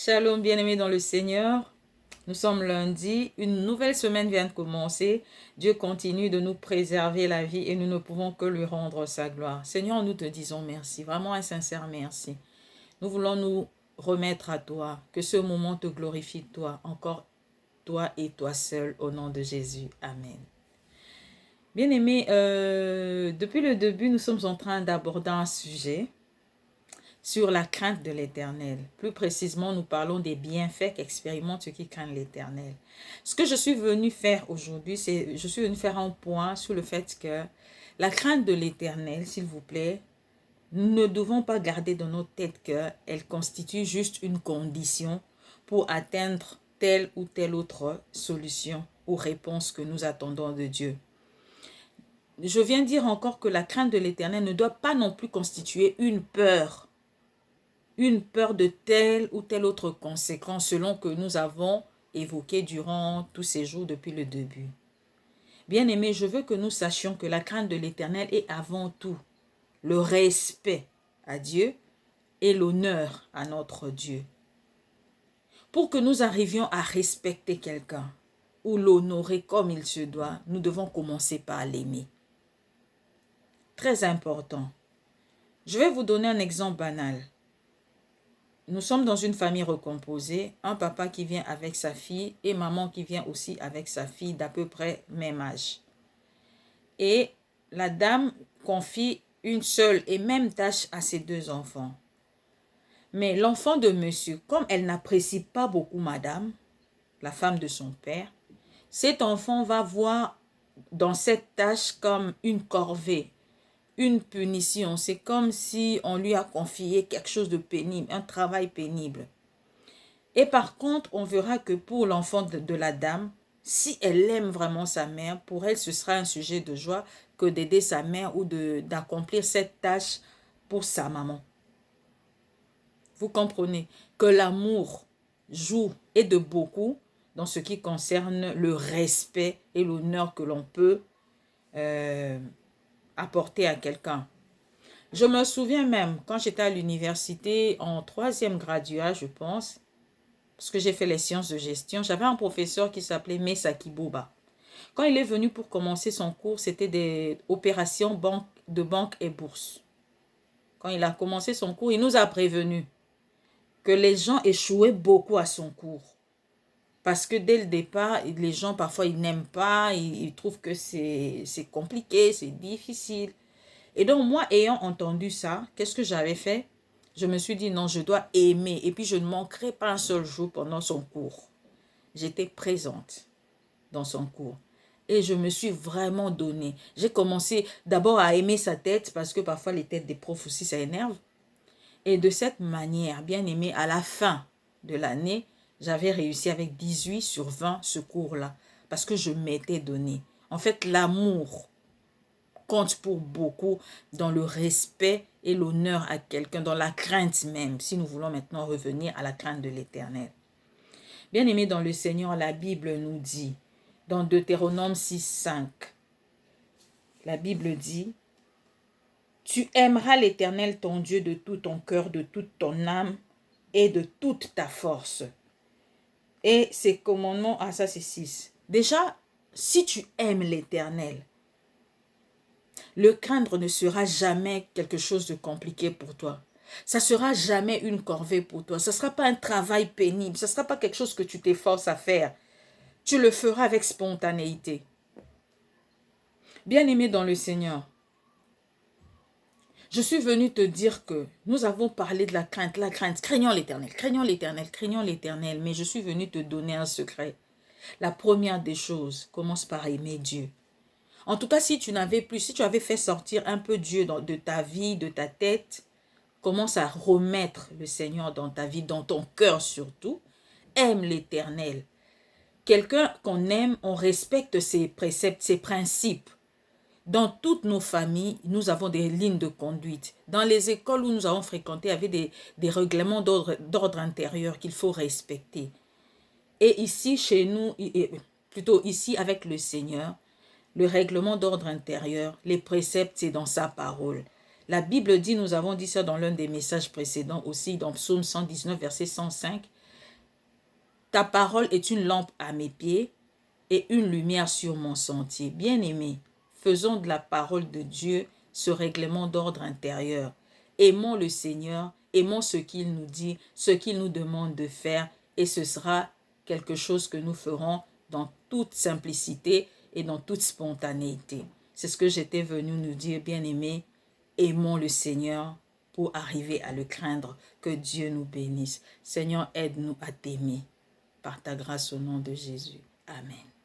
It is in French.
Shalom bien-aimés dans le Seigneur. Nous sommes lundi, une nouvelle semaine vient de commencer. Dieu continue de nous préserver la vie et nous ne pouvons que lui rendre sa gloire. Seigneur, nous te disons merci, vraiment un sincère merci. Nous voulons nous remettre à toi, que ce moment te glorifie toi, encore toi et toi seul, au nom de Jésus. Amen. Bien-aimés, depuis le début, nous sommes en train d'aborder un sujet sur la crainte de l'Éternel. Plus précisément, nous parlons des bienfaits qu'expérimentent ceux qui craignent l'Éternel. Ce que je suis venu faire aujourd'hui, c'est je suis venu faire un point sur le fait que la crainte de l'Éternel, s'il vous plaît, nous ne devons pas garder dans notre tête qu'elle constitue juste une condition pour atteindre telle ou telle autre solution ou réponse que nous attendons de Dieu. Je viens dire encore que la crainte de l'Éternel ne doit pas non plus constituer une peur de telle ou telle autre conséquence selon que nous avons évoqué durant tous ces jours depuis le début. Bien-aimés, je veux que nous sachions que la crainte de l'Éternel est avant tout le respect à Dieu et l'honneur à notre Dieu. Pour que nous arrivions à respecter quelqu'un ou l'honorer comme il se doit, nous devons commencer par l'aimer. Très important. Je vais vous donner un exemple banal. Nous sommes dans une famille recomposée, un papa qui vient avec sa fille et maman qui vient aussi avec sa fille d'à peu près même âge. Et la dame confie une seule et même tâche à ses deux enfants. Mais l'enfant de monsieur, comme elle n'apprécie pas beaucoup madame, la femme de son père, cet enfant va voir dans cette tâche comme une corvée, une punition. C'est comme si on lui a confié quelque chose de pénible, un travail pénible. Et par contre, on verra que pour l'enfant de la dame, si elle aime vraiment sa mère, pour elle, ce sera un sujet de joie que d'aider sa mère ou d'accomplir cette tâche pour sa maman. Vous comprenez que l'amour joue et de beaucoup dans ce qui concerne le respect et l'honneur que l'on peut apporter à quelqu'un. Je me souviens même, quand j'étais à l'université, en 3e graduat, je pense, parce que j'ai fait les sciences de gestion, j'avais un professeur qui s'appelait Mesa Kiboba. Quand il est venu pour commencer son cours, c'était des opérations de banque et bourse. Quand il a commencé son cours, il nous a prévenu que les gens échouaient beaucoup à son cours. Parce que dès le départ, les gens, parfois, ils n'aiment pas, ils trouvent que c'est compliqué, c'est difficile. Et donc, moi, ayant entendu ça, qu'est-ce que j'avais fait? Je me suis dit, non, je dois aimer. Et puis, je ne manquerai pas un seul jour pendant son cours. J'étais présente dans son cours. Et je me suis vraiment donnée. J'ai commencé d'abord à aimer sa tête, parce que parfois, les têtes des profs aussi, ça énerve. Et de cette manière, bien aimée, à la fin de l'année, j'avais réussi avec 18 sur 20 ce cours-là. Parce que je m'étais donnée. En fait, l'amour compte pour beaucoup dans le respect et l'honneur à quelqu'un, dans la crainte même, si nous voulons maintenant revenir à la crainte de l'Éternel. Bien-aimés dans le Seigneur, la Bible nous dit, dans Deutéronome 6:5, la Bible dit, « Tu aimeras l'Éternel ton Dieu de tout ton cœur, de toute ton âme et de toute ta force. » Et ces commandements, ça c'est 6. Déjà, si tu aimes l'Éternel, le craindre ne sera jamais quelque chose de compliqué pour toi. Ça ne sera jamais une corvée pour toi. Ce ne sera pas un travail pénible. Ce ne sera pas quelque chose que tu t'efforces à faire. Tu le feras avec spontanéité. Bien-aimé dans le Seigneur, je suis venu te dire que nous avons parlé de la crainte. Craignons l'Éternel, craignons l'Éternel, craignons l'Éternel. Mais je suis venu te donner un secret. La première des choses, commence par aimer Dieu. En tout cas, si tu avais fait sortir un peu Dieu de ta vie, de ta tête, commence à remettre le Seigneur dans ta vie, dans ton cœur surtout. Aime l'Éternel. Quelqu'un qu'on aime, on respecte ses préceptes, ses principes. Dans toutes nos familles, nous avons des lignes de conduite. Dans les écoles où nous avons fréquenté, il y avait des règlements d'ordre intérieur qu'il faut respecter. Et ici, chez nous, plutôt ici avec le Seigneur, le règlement d'ordre intérieur, les préceptes, c'est dans sa parole. La Bible dit, nous avons dit ça dans l'un des messages précédents aussi, dans Psaume 119, verset 105, Ta parole est une lampe à mes pieds et une lumière sur mon sentier. Bien-aimés, faisons de la parole de Dieu ce règlement d'ordre intérieur. Aimons le Seigneur, aimons ce qu'il nous dit, ce qu'il nous demande de faire, et ce sera quelque chose que nous ferons dans toute simplicité et dans toute spontanéité. C'est ce que j'étais venu nous dire, bien-aimés. Aimons le Seigneur pour arriver à le craindre. Que Dieu nous bénisse. Seigneur, aide-nous à t'aimer. Par ta grâce au nom de Jésus. Amen.